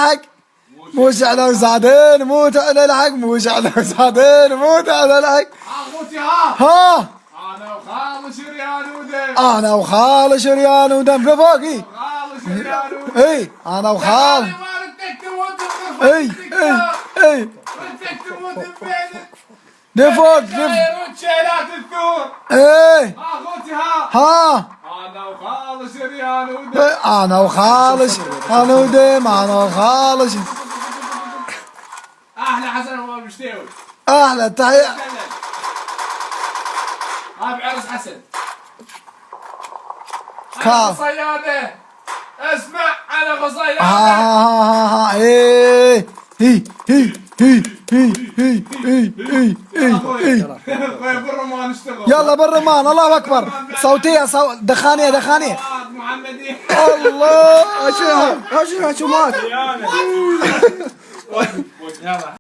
الحق موش على وسعدين موت على الحق موش على وسعدين موت على الحق. اخوتي ها انا وخال شريان ودم. انا وخال شريان ودم في فوق. اي خال شريان ودم. اي انا وخال. اي اي اي لفوق شيلات الثور. ايه اخوتي ها انا وخال شريان ودم. انا وخال شريان ودم انا وخال. احلى حسن وابو المشتاوي. احلى تحية. ابو عرس حسن. كاف. انا صياده. اسمع انا صياده. ها ايه هي هي هي هي هي هي هي هي. بالرمان اشتغل. يلا بالرمان الله اكبر. صوتيه دخانيه دخانيه. محمدي. الله اشوف مات. يلا